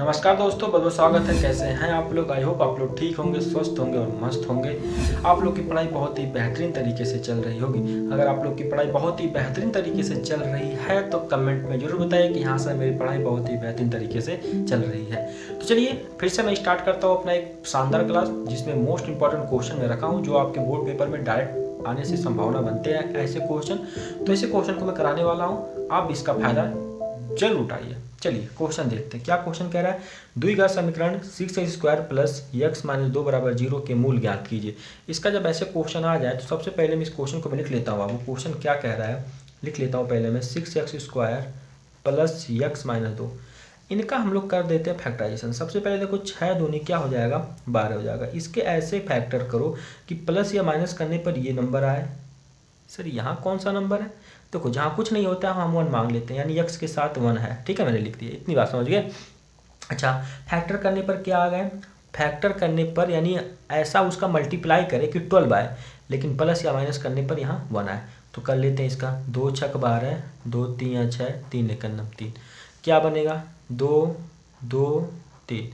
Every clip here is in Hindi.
नमस्कार दोस्तों, बहुत बहुत स्वागत है। कैसे हैं आप लोग? आई होप आप लोग ठीक होंगे, स्वस्थ होंगे और मस्त होंगे। आप लोग की पढ़ाई बहुत ही बेहतरीन तरीके से चल रही होगी। अगर आप लोग की पढ़ाई बहुत ही बेहतरीन तरीके से चल रही है तो कमेंट में जरूर बताइए कि हाँ सर, मेरी पढ़ाई बहुत ही बेहतरीन तरीके से चल रही है। तो चलिए फिर से मैं स्टार्ट करता हूँ अपना एक शानदार क्लास, जिसमें मोस्ट इंपॉर्टेंट क्वेश्चन मैं रखा हूँ जो आपके बोर्ड पेपर में डायरेक्ट आने से संभावना बनते हैं ऐसे क्वेश्चन। तो ऐसे क्वेश्चन को मैं कराने वाला हूँ, आप इसका फायदा जरूर उठाइए। चलिए क्वेश्चन देखते हैं। क्या क्वेश्चन कह रहा है? द्विघात समीकरण 6x² प्लस x माइनस 2 बराबर 0 के मूल ज्ञात कीजिए। इसका जब ऐसे क्वेश्चन आ जाए तो सबसे पहले मैं इस क्वेश्चन को मैं लिख लेता हूँ। वो क्वेश्चन क्या कह रहा है लिख लेता हूँ पहले मैं। 6x² प्लस x माइनस 2, इनका हम लोग कर देते हैं फैक्टराइजेशन। सबसे पहले देखो 6 दूनी क्या हो जाएगा, 12 हो जाएगा। इसके ऐसे फैक्टर करो कि प्लस या माइनस करने पर ये नंबर आए। सर यहाँ कौन सा नंबर है? देखो जहाँ कुछ नहीं होता है हम 1 मांग लेते हैं, यानी x के साथ 1 है। ठीक है, मैंने लिख दिया, इतनी बात समझ गए। अच्छा, फैक्टर करने पर क्या आ गए? फैक्टर करने पर यानी ऐसा उसका मल्टीप्लाई करे कि 12 आए, लेकिन प्लस या माइनस करने पर यहाँ 1 आए। तो कर लेते हैं इसका। 2 छक 12, 2 3 6, 3 एकम 3, क्या बनेगा? 2 2 3,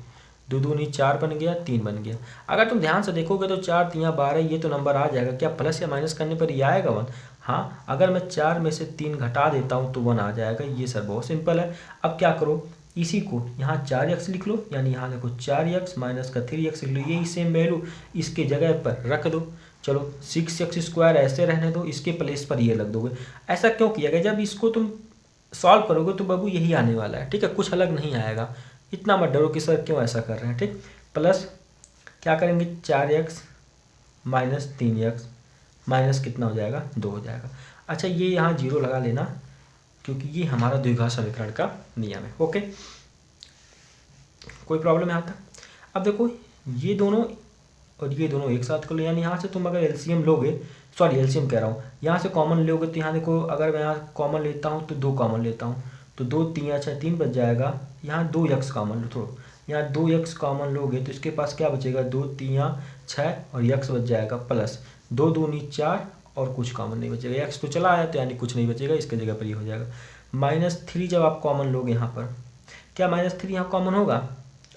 2 दूनी 4 बन गया, 3 बन गया। अगर तुम ध्यान से देखोगे तो 4 3 12, ये तो नंबर आ जाएगा। क्या प्लस या माइनस करने पर ये आएगा 1? हाँ, अगर मैं 4 में से 3 घटा देता हूँ तो 1 आ जाएगा। ये सर बहुत सिंपल है। अब क्या करो, इसी को यहाँ 4x लिख लो, यानी यहाँ देखो 4x माइनस का 3x लिख लो, यही सेम वैल्यू इसके जगह पर रख दो। चलो 6x² ऐसे रहने दो, इसके प्लेस पर ये रख दोगे। ऐसा क्यों किया गया? जब इसको तुम सॉल्व करोगे तो बाबू यही आने वाला है। ठीक है, कुछ अलग नहीं आएगा। इतना मत डरो कि सर क्यों ऐसा कर रहे हैं। ठीक, प्लस क्या करेंगे? 4x माइनस 3x माइनस कितना हो जाएगा? 2 हो जाएगा। अच्छा, ये यहाँ 0 लगा लेना, क्योंकि ये हमारा द्विघात समीकरण का नियम है। ओके, कोई प्रॉब्लम है यहाँ तक? अब देखो ये दोनों और ये दोनों एक साथ कर लो, यानी यहाँ से तुम अगर एलसीएम लोगे, सॉरी एलसीएम कह रहा हूँ, यहाँ से कॉमन लोगे तो यहाँ देखो, अगर मैं यहाँ कॉमन लेता हूँ तो 2 कॉमन लेता हूँ तो 2 3 6 3 बच जाएगा। यहाँ 2x कॉमन लो, थोड़ा यहाँ 2x कॉमन लोगे तो इसके पास क्या बचेगा? 2 3 6 और x बच जाएगा प्लस 2 दूनी 4 और कुछ कॉमन नहीं बचेगा। x तो चला आया तो यानी कुछ नहीं बचेगा, इसके जगह पर ये हो जाएगा -3। जब आप कॉमन लोगे यहाँ पर, क्या -3 यहाँ कॉमन होगा?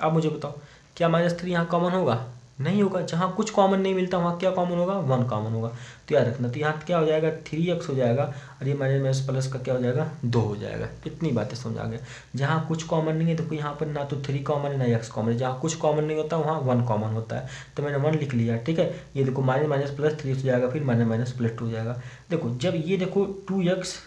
आप मुझे बताओ, क्या -3 यहाँ कॉमन होगा? नहीं होगा। जहाँ कुछ कॉमन नहीं मिलता वहाँ क्या कॉमन होगा? 1 कॉमन होगा। तो याद रखना, तो यहाँ क्या हो जाएगा? 3x हो जाएगा और ये माइनस प्लस का क्या हो जाएगा? 2 हो जाएगा। इतनी बातें समझ आ गया। जहाँ कुछ कॉमन नहीं है देखो, यहाँ पर ना तो 3 कॉमन है ना x कॉमन है। जहाँ कुछ कॉमन नहीं होता वहाँ 1 कॉमन होता है, तो मैंने 1 लिख लिया। ठीक है, ये देखो माइनस प्लस 3 हो जाएगा, फिर माइनस प्लस 2 हो जाएगा। देखो जब ये देखो 2x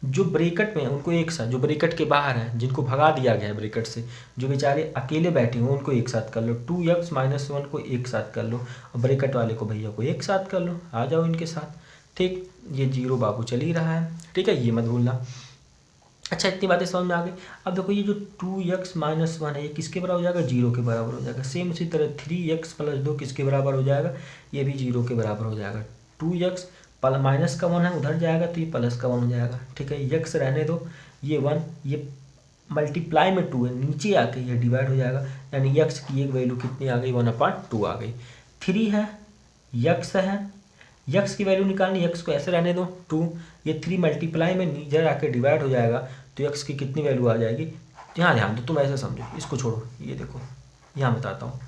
जो ब्रैकेट में है उनको एक साथ, जो ब्रैकेट के बाहर है जिनको भगा दिया गया है ब्रैकेट से, जो बेचारे अकेले बैठे हुए उनको एक साथ कर लो। 2x माइनस 1 को एक साथ कर लो और ब्रैकेट वाले को भैया को एक साथ कर लो, आ जाओ इनके साथ। ठीक, ये 0 बाबू चल ही रहा है। ठीक है, ये मत भूलना। अच्छा, इतनी बातें समझ में आ गई। अब देखो ये जो 2x माइनस 1 है ये किसके बराबर हो जाएगा? 0 के बराबर हो जाएगा। सेम उसी तरह 3x प्लस 2 किसके बराबर हो जाएगा? ये भी 0 के बराबर हो जाएगा। 2x माइनस का 1 है, उधर जाएगा तो ये प्लस का 1 हो जाएगा। ठीक है, x रहने दो, ये 1, ये मल्टीप्लाई में 2 है, नीचे आके ये डिवाइड हो जाएगा, यानी x की एक वैल्यू कितनी आ गई? 1/2 आ गई। 3 है, x है, x की वैल्यू निकालनी, x को ऐसे रहने दो 2, ये 3 मल्टीप्लाई में नीचे आके डिवाइड हो जाएगा, तो x की कितनी वैल्यू आ जाएगी? यहाँ ध्यान दो, तुम ऐसे समझो, इसको छोड़ो, ये देखो यहाँ बताता हूँ।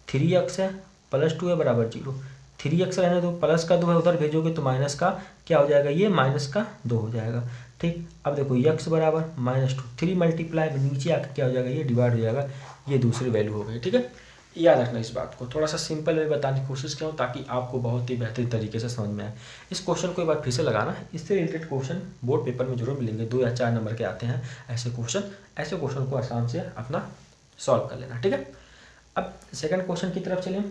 3x है प्लस 2 है बराबर 0, 3x रहने दो, प्लस का 2 है उधर भेजोगे तो माइनस का क्या हो जाएगा? ये माइनस का 2 हो जाएगा। ठीक, अब देखो x बराबर -2, 3 मल्टीप्लाई में नीचे आकर क्या हो जाएगा? ये डिवाइड हो जाएगा, ये दूसरी वैल्यू हो गई। ठीक है, याद रखना इस बात को। थोड़ा सा सिंपल वे बताने की कोशिश किया हूँ ताकि आपको बहुत ही बेहतरीन तरीके से समझ में आए। इस क्वेश्चन को एक बार फिर से लगाना, इससे रिलेटेड क्वेश्चन बोर्ड पेपर में जरूर मिलेंगे। 2 या 4 नंबर के आते हैं ऐसे क्वेश्चन। ऐसे क्वेश्चन को आसान से अपना सॉल्व कर लेना। ठीक है, अब सेकंड क्वेश्चन की तरफ चलें।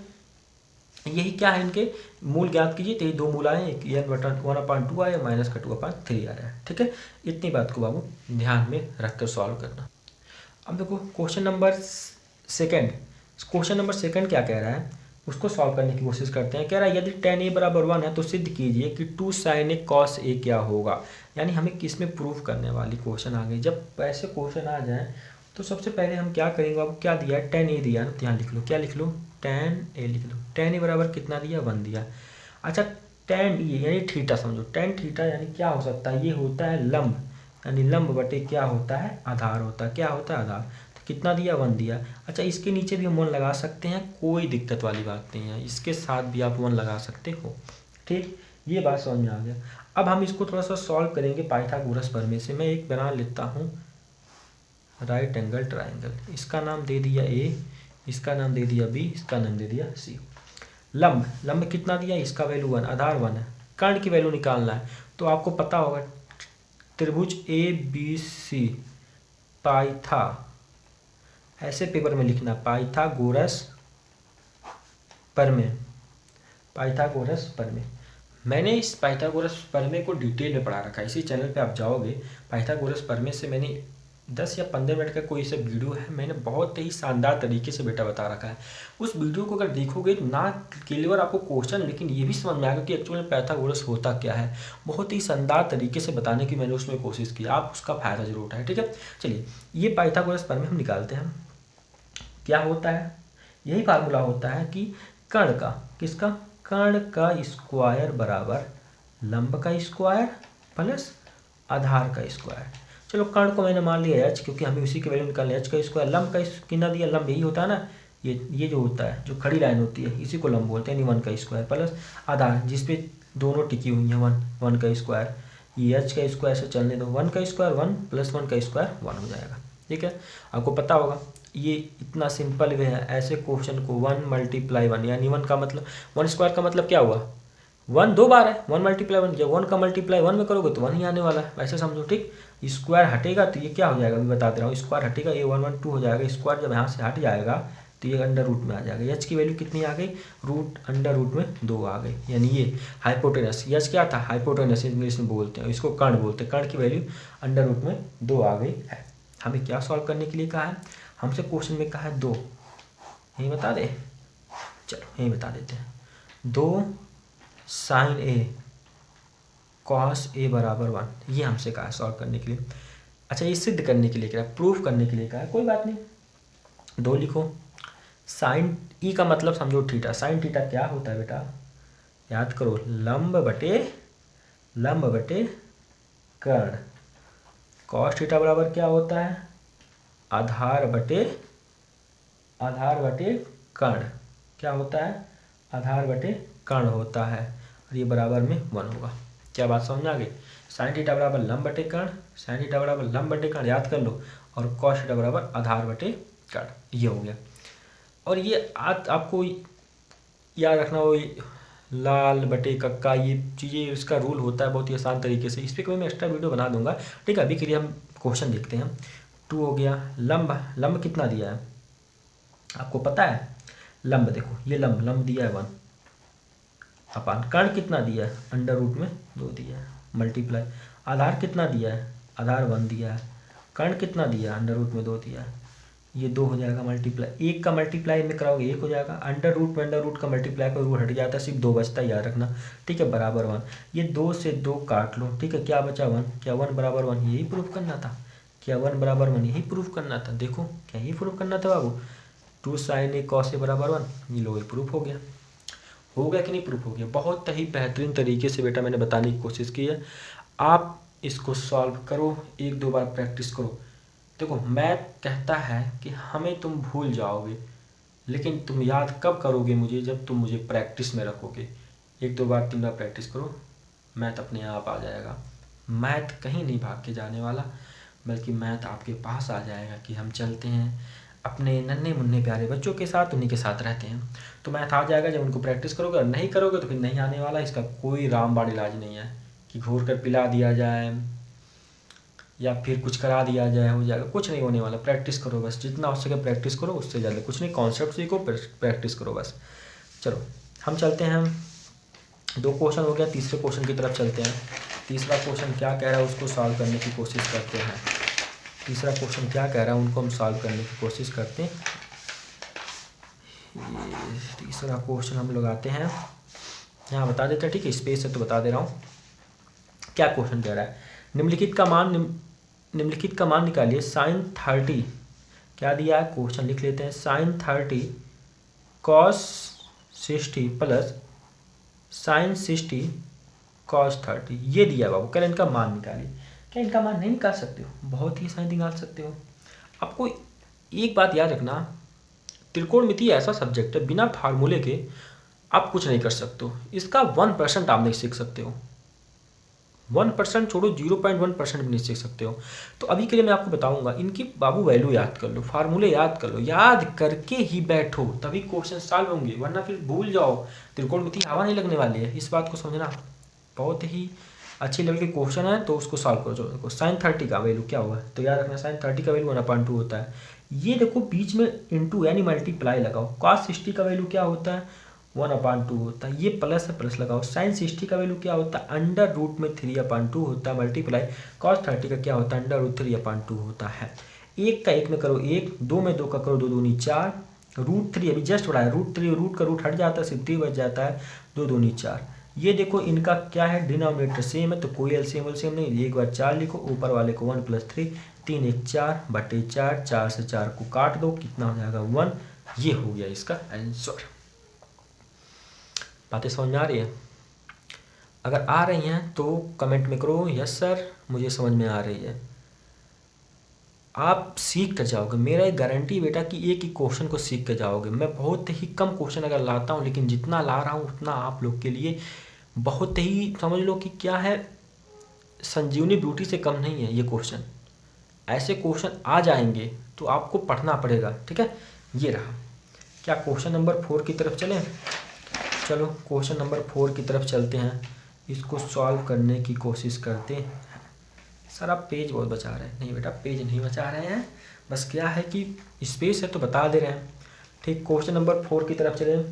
यही क्या है, इनके मूल ज्ञात कीजिए। तो ये 2 मूल आए, एक n/1/2 आया, माइनस का 2/3 आ रहा है। ठीक है, इतनी बात को बाबू ध्यान में रख कर सॉल्व करना। अब देखो क्वेश्चन नंबर सेकंड क्या कह रहा है, उसको सॉल्व करने की कोशिश करते हैं। कह रहा है यदि tan a बराबर 1 है तो सिद्ध कीजिए कि 2 sin a cos a क्या होगा। यानी हमें किस में प्रूफ करने वाली क्वेश्चन आ गई। जब ऐसे क्वेश्चन आ जाए तो सबसे पहले हम क्या करेंगे? अब क्या दिया है? tan a दिया ना, तो यहाँ लिख लो, क्या लिख लो? tan a लिख लो। tan a बराबर कितना दिया? 1 दिया। अच्छा, tan a यानी थीटा समझो, tan थीटा यानी क्या हो सकता है? ये होता है लंब, यानी लंब बटे क्या होता है? आधार होता है। क्या होता है? आधार। कितना दिया 1 दिया। अच्छा इसके नीचे भी हम 1 लगा सकते हैं, कोई दिक्कत वाली बात नहीं है, इसके साथ भी आप 1 लगा सकते हो। ठीक, ये बात समझ में आ गया। अब हम इसको थोड़ा सा सॉल्व करेंगे पाइथागोरस प्रमेय से। मैं एक बना लेता हूँ राइट एंगल ट्राइंगल, इसका नाम दे दिया ए, इसका नाम दे दिया बी, इसका नाम दे दिया सी। लंब, लंब कितना दिया, इसका वैल्यू 1, आधार 1 है। कर्ण की वैल्यू निकालना है, तो आपको पता होगा त्रिभुज ए बी सी पाइथा, ऐसे पेपर में लिखना पाइथागोरस प्रमेय, पाइथागोरस प्रमेय। मैंने इस पाइथागोरस प्रमेय को डिटेल में पढ़ा रखा है, इसी चैनल पे आप जाओगे पाइथागोरस प्रमेय से मैंने 10 या 15 मिनट का कोई सा वीडियो है, मैंने बहुत ही शानदार तरीके से बेटा बता रखा है। उस वीडियो को अगर देखोगे ना केवल आपको क्वेश्चन, लेकिन ये भी समझ में आएगा कि एक्चुअली पाइथागोरस होता क्या है। बहुत ही शानदार तरीके से बताने की मैंने उसमें कोशिश की, आप उसका फायदा जरूर उठाएं। ठीक है, चलिए ये पाइथागोरस प्रमेय हम निकालते हैं। क्या होता है, यही फार्मूला होता है कि कर्ण का, किसका, कर्ण का स्क्वायर बराबर लंब का स्क्वायर प्लस आधार का स्क्वायर। चलो कर्ण को मैंने मान लिया एच, क्योंकि हमें उसी की वैल्यू निकालनी है, एच का स्क्वायर। लंब का कितना दिया, लंब यही होता है ना, ये जो होता है, जो खड़ी लाइन होती है, इसी को लंब बोलते हैं, यानी 1 का स्क्वायर प्लस आधार जिसपे दोनों टिकी हुई हैं 1 का स्क्वायर। ये एच का स्क्वायर से चलने दो, 1 का स्क्वायर 1 प्लस 1 का स्क्वायर 1 हो जाएगा। ठीक है, आपको पता होगा ये इतना सिंपल वे है। ऐसे क्वेश्चन को 1 × 1 यानी 1 का मतलब 1 स्क्वायर का मतलब क्या हुआ, 1 2 बार है, 1 × 1, जब 1 का मल्टीप्लाई 1 में करोगे तो 1 ही आने वाला है, वैसे समझो। ठीक, स्क्वायर हटेगा तो ये क्या हो जाएगा, अभी बता दे रहा हूँ, स्क्वायर हटेगा ये 1 1 2 हो जाएगा। स्क्वायर जब यहाँ से हट जाएगा तो ये अंडर रूट में आ जाएगा। एच की वैल्यू कितनी आ गई, रूट अंडर रूट में 2 आ गई, यानी ये हाइपोटेनस, एच क्या था, हाइपोटेनस इंग्लिश में बोलते हैं, इसको कर्ण बोलते हैं, कर्ण की वैल्यू अंडर रूट में 2 आ गई है। हमें क्या सॉल्व करने के लिए कहा है, हमसे क्वेश्चन में कहा है 2, यही बता दे, चलो यही बता देते हैं, 2 sin A cos A बराबर 1, ये हमसे कहा है सॉल्व करने के लिए। अच्छा ये सिद्ध करने के लिए कहा है, प्रूफ करने के लिए कहा है, कोई बात नहीं, 2 लिखो। साइन ई का मतलब समझो थीटा, साइन थीटा क्या होता है बेटा, याद करो, लंब बटे कर्ण। कॉस थीटा बराबर क्या होता है, आधार बटे कर्ण, क्या होता है, आधार बटे कर्ण होता है, और ये बराबर में 1 होगा। क्या बात समझ में आ गई, साइन थीटा बराबर लंब बटे कर्ण, साइन थीटा बराबर लंब बटे कर्ण याद कर लो, और कॉस थीटा बराबर आधार बटे कर्ण, ये हो गया। और ये आपको याद रखना, वो लाल बटे कक्का, ये चीज़ें इसका रूल होता है बहुत ही आसान तरीके से, इस पर कभी मैं एक्स्ट्रा वीडियो बना दूंगा। ठीक है, अभी के लिए हम क्वेश्चन देखते हैं। 2 हो गया, लंब कितना दिया है आपको पता है, लंब देखो ये लंब दिया है 1 अपान, कर्ण कितना दिया है, अंडर रूट में 2 दिया है, मल्टीप्लाई, आधार कितना दिया है, आधार 1 दिया है, कर्ण कितना दिया है, अंडर रूट में 2 दिया है, ये 2 हो जाएगा मल्टीप्लाई, 1 का मल्टीप्लाई में कराओगे 1 हो जाएगा, अंडर रूट में अंडर रूट का मल्टीप्लाई पर रूट हट जाता है, सिर्फ 2 बचता है, याद रखना। ठीक है, बराबर 1, ये 2 से 2 काट लो। ठीक है, क्या बचा 1, क्या 1 बराबर 1 यही प्रूफ करना था, क्या 1 बराबर 1 यही प्रूफ करना था, देखो क्या यही प्रूफ करना था बाबू। 2 sin A cos A बराबर 1, ये लो ये प्रूफ हो गया कि नहीं, प्रूफ हो गया। बहुत ही बेहतरीन तरीके से बेटा मैंने बताने की कोशिश की है, आप इसको सॉल्व करो, 1-2 बार प्रैक्टिस करो। देखो मैथ कहता है कि हमें तुम भूल जाओगे, लेकिन तुम याद कब करोगे मुझे, जब तुम मुझे प्रैक्टिस में रखोगे। 1-2 बार 3 बार प्रैक्टिस करो, मैथ अपने आप आ जाएगा। मैथ कहीं नहीं भाग के जाने वाला, बल्कि मैथ आपके पास आ जाएगा कि हम चलते हैं अपने नन्हे मुन्ने प्यारे बच्चों के साथ, उन्हीं के साथ रहते हैं, तो मैथ आ जाएगा जब उनको प्रैक्टिस करोगे, और नहीं करोगे तो फिर नहीं आने वाला। इसका कोई रामबाण इलाज नहीं है कि घोर कर पिला दिया जाए या फिर कुछ करा दिया जाए, हो जाएगा, कुछ नहीं होने वाला। प्रैक्टिस करो बस, जितना हो सके प्रैक्टिस करो, उससे ज़्यादा कुछ नहीं, कॉन्सेप्ट सीखो, प्रैक्टिस करो बस। चलो हम चलते हैं, 2 क्वेश्चन हो गया, तीसरे क्वेश्चन की तरफ चलते हैं। तीसरा क्वेश्चन क्या कह रहा है उसको सॉल्व करने की कोशिश करते हैं। तीसरा क्वेश्चन क्या कह रहा है उनको हम सॉल्व करने की कोशिश करते हैं। ये तीसरा क्वेश्चन हम लोग आते हैं, यहाँ बता देते हैं। ठीक है, स्पेस है तो बता दे रहा हूँ क्या क्वेश्चन कह रहा है। निम्नलिखित का मान निकालिए, साइन 30, क्या दिया है क्वेश्चन लिख लेते हैं, sine 30 cos 60 plus sine 60 cos 30, ये दिया है बाबू, कह रहे इनका मान निकालिए। क्या इनका मान नहीं निकाल सकते हो, बहुत ही आसानी निकाल सकते हो। आपको एक बात याद रखना, त्रिकोणमिति ऐसा सब्जेक्ट है बिना फार्मूले के आप कुछ नहीं कर सकते हो। इसका 1% आप नहीं सीख सकते हो, 1% छोड़ो, 0.1% भी नहीं सीख सकते हो। तो अभी के लिए मैं आपको बताऊंगा, इनकी बाबू वैल्यू याद कर लो, फार्मूले याद कर लो, याद करके ही बैठो तभी क्वेश्चन सॉल्व होंगे, वरना फिर भूल जाओ। त्रिकोणमिति हवा नहीं लगने वाली है, इस बात को समझना। बहुत ही अच्छी लेवल के क्वेश्चन है तो उसको सॉल्व करो। देखो साइन 30 का वैल्यू क्या हुआ, तो याद रखना साइन 30 का वैल्यू 1/2 होता है। ये देखो बीच में इंटू यानी मल्टीप्लाई लगाओ, कॉस 60 का वैल्यू क्या होता है, 1/2 होता है। ये प्लस है, प्लस लगाओ। साइन 60 का वैल्यू क्या होता है, अंडर रूट में 3/2 होता है, मल्टीप्लाई कॉस 30 का क्या होता है, अंडर रूट 3/2 होता है। एक का एक में करो एक, दो में दो का करो, दो दूनी 4, रूट 3 अभी जस्ट बढ़ाया, रूट 3 रूट का रूट हट जाता है, सिर्फ 3 बच जाता है, दो दूनी 4। ये देखो इनका क्या है, डिनोमिनेटर सेम है तो कोई एलसीएम एलसीएम नहीं, एक बार 4 लिखो, ऊपर वाले को 1 + 3, 3 1 4 बटे 4, 4 से 4 को काट दो, कितना हो जाएगा 1। ये हो गया इसका आंसर। बातें समझ में आ रही है? अगर आ रही हैं तो कमेंट में करो यस सर मुझे समझ में आ रही है। आप सीख कर जाओगे, मेरा एक गारंटी बेटा कि एक ही क्वेश्चन को सीख कर जाओगे। मैं बहुत ही कम क्वेश्चन अगर लाता हूँ, लेकिन जितना ला रहा हूँ उतना आप लोग के लिए बहुत ही, समझ लो कि क्या है, संजीवनी ब्यूटी से कम नहीं है ये क्वेश्चन। ऐसे क्वेश्चन आ जाएंगे तो आपको पढ़ना पड़ेगा, ठीक है। ये रहा, क्या क्वेश्चन नंबर 4 की तरफ चलें? चलो क्वेश्चन नंबर 4 की तरफ चलते हैं, इसको सॉल्व करने की कोशिश करते हैं। सर आप पेज बहुत बचा रहे हैं, नहीं बेटा पेज नहीं बचा रहे हैं, बस क्या है कि स्पेस है तो बता दे रहे हैं। ठीक, क्वेश्चन नंबर 4 की तरफ चलें।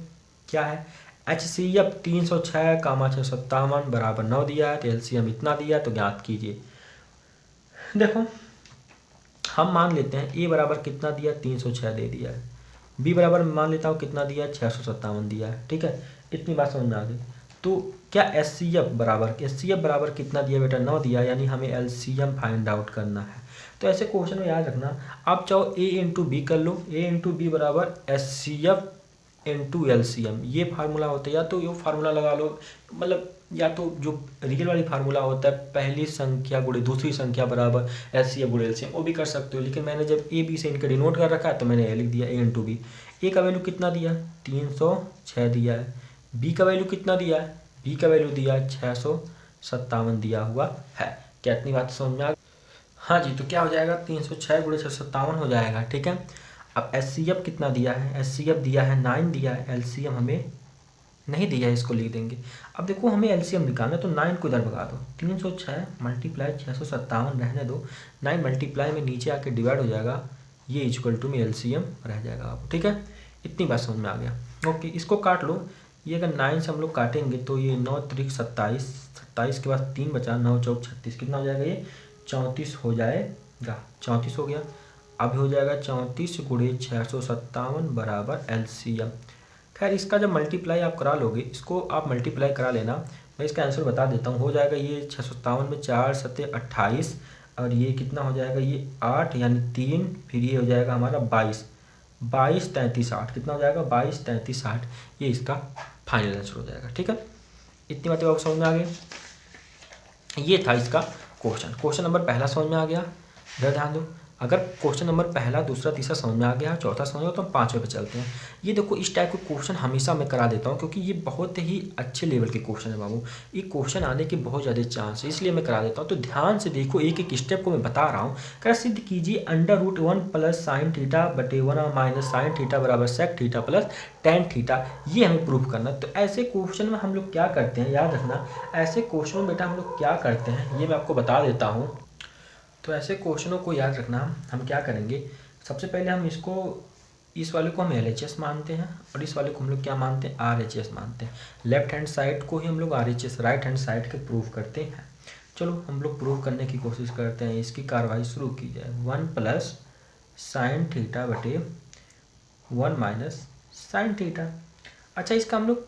क्या है, HCF 306, 657 बराबर 9 दिया है, तो LCM इतना दिया तो ज्ञात कीजिए। देखो हम मान लेते हैं A बराबर कितना दिया, 306 दे दिया है, B बराबर मान लेता हूँ कितना दिया है, 657 दिया है, ठीक है। इतनी बात समझ में आ गई। तो क्या HCF बराबर कितना दिया बेटा, 9 दिया, यानी हमें LCM फाइंड आउट करना है। तो ऐसे क्वेश्चन में याद रखना, आप चाहो A इंटू बी कर लो, A इंटू बी बराबर HCF इंटू LCM, ये फार्मूला होता है। या तो ये फार्मूला लगा लो, मतलब या तो जो रियल वाली फार्मूला होता है, पहली संख्या गुणे दूसरी संख्या बराबर LCM गुणे LCM, वो भी कर सकते हो। लेकिन मैंने जब A B से इनका डिनोट कर रखा है तो मैंने A लिख दिया, A इंटू बी। A का वैल्यू कितना दिया, 306 दिया है। B का वैल्यू कितना दिया है, B का वैल्यू दिया है 657 दिया हुआ है। क्या इतनी बात समझ में आ गई? हाँ जी, तो क्या हो जाएगा, 306 गुणे 657 हो जाएगा, ठीक है। अब HCF कितना दिया है, HCF दिया है 9 दिया है, LCM हमें नहीं दिया है, इसको लिख देंगे। अब देखो हमें LCM निकालना है तो 9 को इधर भगा दो, 306 मल्टीप्लाई 657 रहने दो, 9 मल्टीप्लाई में नीचे आके डिवाइड हो जाएगा, ये इक्वल टू में LCM रह जाएगा आपको, ठीक है। इतनी बात समझ में आ गया। ओके, इसको काट लो। ये अगर 9 से हम लोग काटेंगे तो ये 9 त्रिक 27, 27 के बाद 3 बचा, 9 चौक 36, कितना हो जाएगा ये 34 हो जाएगा, 34 हो गया। अब हो जाएगा 34 गुणे 657 बराबर LCM। खैर इसका जब मल्टीप्लाई आप करा लोगे, इसको आप मल्टीप्लाई करा लेना, मैं इसका आंसर बता देता हूँ। हो जाएगा ये 657 में 4 सत्ते 28, और ये कितना हो जाएगा, ये 8 यानी 3, फिर ये हो जाएगा हमारा 22, 22 33 8, कितना हो जाएगा 22 33 8, ये इसका फाइनल आंसर हो जाएगा, ठीक है। इतनी बातें आपको समझ में आ गई। ये था इसका क्वेश्चन। क्वेश्चन नंबर पहला समझ में आ गया, इधर ध्यान दो। अगर क्वेश्चन नंबर पहला दूसरा तीसरा समझ में आ गया, चौथा समझ में, तो हम 5वें पे चलते हैं। ये देखो इस टाइप के क्वेश्चन हमेशा मैं करा देता हूँ, क्योंकि ये बहुत ही अच्छे लेवल के क्वेश्चन है बाबू, ये क्वेश्चन आने के बहुत ज़्यादा चांस है, इसलिए मैं करा देता हूँ। तो ध्यान से देखो, एक एक स्टेप को मैं बता रहा हूँ। क्या सिद्ध कीजिए √1 + sin थीटा बटे 1 - sin थीटा बराबर sec theta plus tan theta, ये हमें प्रूफ करना। तो ऐसे क्वेश्चन में हम लोग क्या करते हैं, याद रखना, ऐसे क्वेश्चन में बेटा हम लोग क्या करते हैं ये मैं आपको बता देता हूँ। तो ऐसे क्वेश्चनों को याद रखना, हम क्या करेंगे, सबसे पहले हम इसको, इस वाले को हम LHS मानते हैं, और इस वाले को हम लोग क्या मानते हैं, RHS मानते हैं। लेफ्ट हैंड साइड को ही हम लोग RHS, राइट हैंड साइड के प्रूफ करते हैं। चलो हम लोग प्रूफ करने की कोशिश करते हैं, इसकी कार्रवाई शुरू की जाए। 1 + sin थीटा बटे 1 - sin थीटा। अच्छा, इसका हम लोग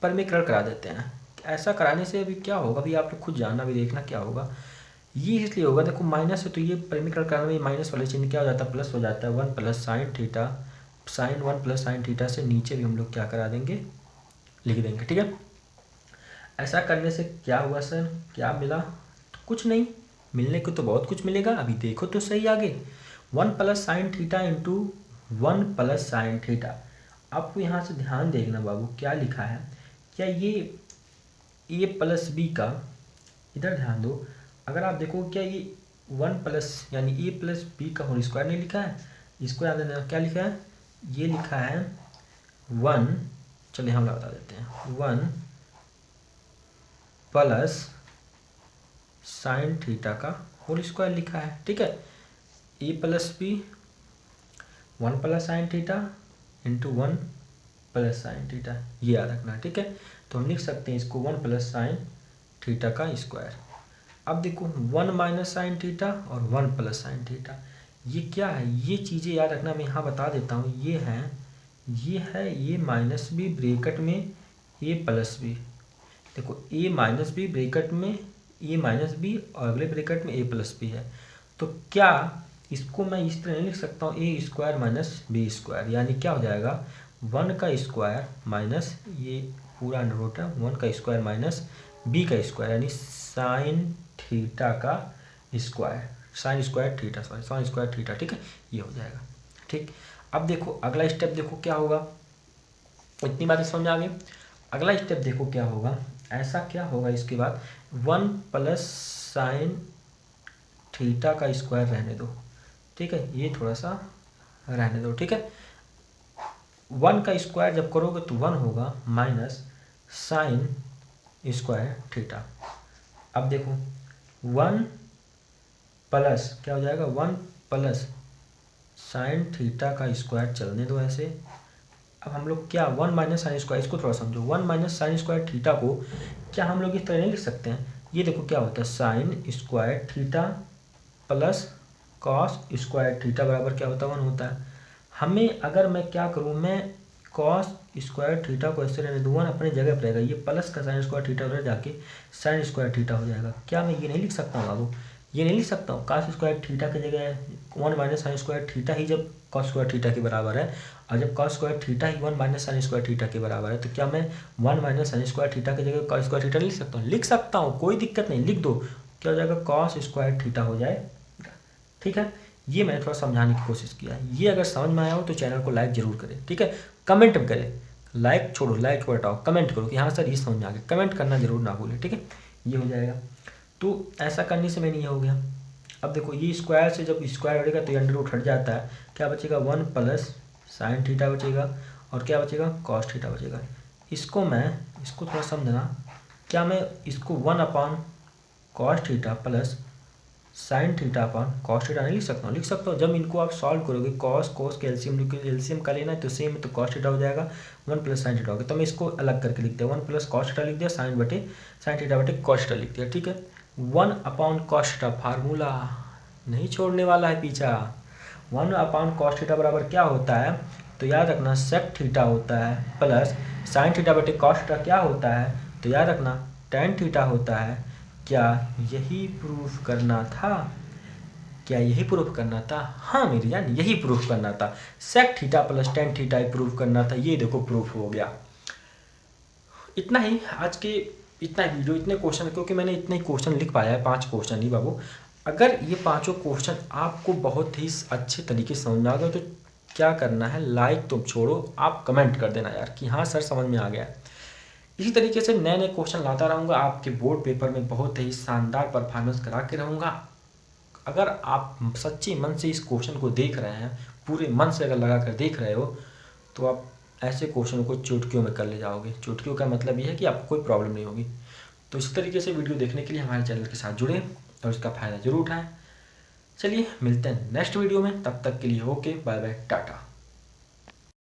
परमीकरण करा देते हैं। ऐसा कराने से अभी क्या होगा, अभी आप लोग खुद जानना, भी देखना क्या होगा। ये इसलिए होगा, देखो माइनस है तो ये परिमीकरण करने में माइनस वाले चिन्ह क्या हो जाता है, प्लस हो जाता है। 1 + sin theta, sin 1 + sin theta से नीचे भी हम लोग क्या करा देंगे, लिख देंगे, ठीक है। ऐसा करने से क्या हुआ सर, क्या मिला, तो कुछ नहीं, मिलने को तो बहुत कुछ मिलेगा, अभी देखो तो सही आगे। 1 plus sine theta into 1 plus sine theta. आपको यहाँ से ध्यान देखना बाबू क्या लिखा है, क्या ये ए प्लस बी का, इधर ध्यान दो, अगर आप देखो क्या ये 1 प्लस यानी ए प्लस बी का होल स्क्वायर नहीं लिखा है, इसको याद रखना क्या लिखा है, ये लिखा है 1, चलिए हम बता देते हैं 1 प्लस साइन थीटा का होल स्क्वायर लिखा है, ठीक है। A plus B 1 plus sine theta into 1 plus sine theta, ये याद रखना है, ठीक है। तो हम लिख सकते हैं इसको 1 प्लस साइन थीटा का स्क्वायर। अब देखो 1 माइनस साइन थीटा और 1 प्लस साइन थीटा, ये क्या है, ये चीज़ें याद रखना, मैं यहाँ बता देता हूँ। ये है ये माइनस बी ब्रैकेट में ए प्लस बी, देखो ए माइनस बी ब्रैकेट में ए माइनस बी और अगले ब्रैकेट में ए प्लस बी है। तो क्या इसको मैं इस तरह नहीं लिख सकता हूँ ए स्क्वायर माइनस बी स्क्वायर, यानी क्या हो जाएगा 1 का स्क्वायर माइनस ये पूरा अंडर रूट है 1 का स्क्वायर माइनस बी का स्क्वायर, यानी साइन थीटा का square, sine square theta, sorry sine square theta, ठीक है, ये हो जाएगा, ठीक। अब देखो अगला स्टेप देखो क्या होगा, इतनी बातें समझ में आ गई। अगला स्टेप देखो क्या होगा, ऐसा क्या होगा इसके बाद 1 प्लस साइन थीटा का स्क्वायर रहने दो, ठीक है, ये थोड़ा सा रहने दो, ठीक है। 1 का स्क्वायर जब करोगे तो 1 होगा माइनस साइन स्क्वायर थीटा। अब देखो 1 प्लस क्या हो जाएगा 1 प्लस साइन थीटा का स्क्वायर चलने दो ऐसे। अब हम लोग क्या 1 माइनस साइन स्क्वायर, इसको थोड़ा समझो, 1 माइनस साइन स्क्वायर थीटा को क्या हम लोग इस तरह नहीं लिख सकते हैं, ये देखो क्या होता है sine square theta plus cos square theta बराबर क्या होता है 1 होता है। हमें अगर मैं क्या करूँ, मैं कॉस स्क्वायर थीटा को ऐसे रहने दूँ 1 अपनी जगह पर रहेगा, ये प्लस का साइन स्क्वायर थीटा उधर जाके साइन स्क्वायर थीटा हो जाएगा। क्या मैं ये नहीं लिख सकता हूँ बाबू, ये नहीं लिख सकता हूँ कॉस स्क्वायर थीटा की जगह 1 माइनस साइन स्क्वायर थीटा ही जब कॉस स्क्वायर थीटा के बराबर है, और जब कॉस स्क्वायर थीटा ही 1 माइनस साइन स्क्वायर थीटा के बराबर है, तो क्या मैं 1 माइनस साइन स्क्वायर थीटा की जगह कॉस स्क्वायर थीटा लिख सकता हूँ, लिख सकता हूँ, कोई दिक्कत नहीं, लिख दो, क्या हो जाएगा कॉस स्क्वायर थीटा हो जाएगा, ठीक है। ये मैंने थोड़ा समझाने की कोशिश किया है। ये अगर समझ में आया हो तो चैनल को लाइक जरूर करें, ठीक है, कमेंट करें, लाइक छोड़ो, लाइक को हटाओ, कमेंट करो कि हाँ सर ये समझ में आ गया, कमेंट करना जरूर ना भूलें, ठीक है, ये हो जाएगा। तो ऐसा करने से मैंने ये हो गया। अब देखो ये स्क्वायर से जब स्क्वायर बढ़ेगा तो ये अंडर रूट हट जाता है, क्या बचेगा 1 प्लस साइन थीटा बचेगा और क्या बचेगा कॉस थीटा बचेगा। इसको थोड़ा समझना, क्या मैं इसको 1 upon cos theta plus sine theta upon cos theta नहीं लिख सकता हूँ, लिख सकता हूँ। जब इनको आप सॉल्व करोगे कॉस के एलसीएम का लेना है तो सेम है, तो कॉस थीटा हो जाएगा 1 प्लस साइन थीटा हो गया। तो मैं इसको अलग करके लिख दिया 1 प्लस कॉस थीटा लिख दिया, साइन थीटा बटे कॉस थीटा लिख दिया, ठीक है। 1 अपॉन कॉस थीटा फार्मूला नहीं छोड़ने वाला है पीछा, 1 अपॉन कॉस थीटा बराबर क्या होता है, तो याद रखना सेक थीटा होता है प्लस साइन थीटा बटे कॉस थीटा क्या होता है, तो याद रखना टेन थीटा होता है। क्या यही प्रूफ करना था, क्या यही प्रूफ करना था, हाँ मेरी जान यही प्रूफ करना था, sec theta plus tan theta ही प्रूफ करना था। ये देखो प्रूफ हो गया। इतना ही आज के, इतना ही वीडियो, इतने क्वेश्चन, क्योंकि मैंने इतने क्वेश्चन लिख पाया है 5 क्वेश्चन ही बाबू। अगर ये 5 क्वेश्चन आपको बहुत ही अच्छे तरीके से समझ में आ गए तो क्या करना है, लाइक तो छोड़ो, आप कमेंट कर देना यार कि हाँ सर समझ में आ गया। इसी तरीके से नए नए क्वेश्चन लाता रहूँगा, आपके बोर्ड पेपर में बहुत ही शानदार परफॉर्मेंस करा के रहूँगा। अगर आप सच्चे मन से इस क्वेश्चन को देख रहे हैं, पूरे मन से अगर लगा कर देख रहे हो, तो आप ऐसे क्वेश्चन को चुटकियों में कर ले जाओगे। चुटकियों का मतलब ये है कि आपको कोई प्रॉब्लम नहीं होगी। तो इस तरीके से वीडियो देखने के लिए हमारे चैनल के साथ जुड़े और इसका फ़ायदा जरूर उठाएँ। चलिए मिलते हैं नेक्स्ट वीडियो में, तब तक के लिए ओके, बाय बाय, टाटा।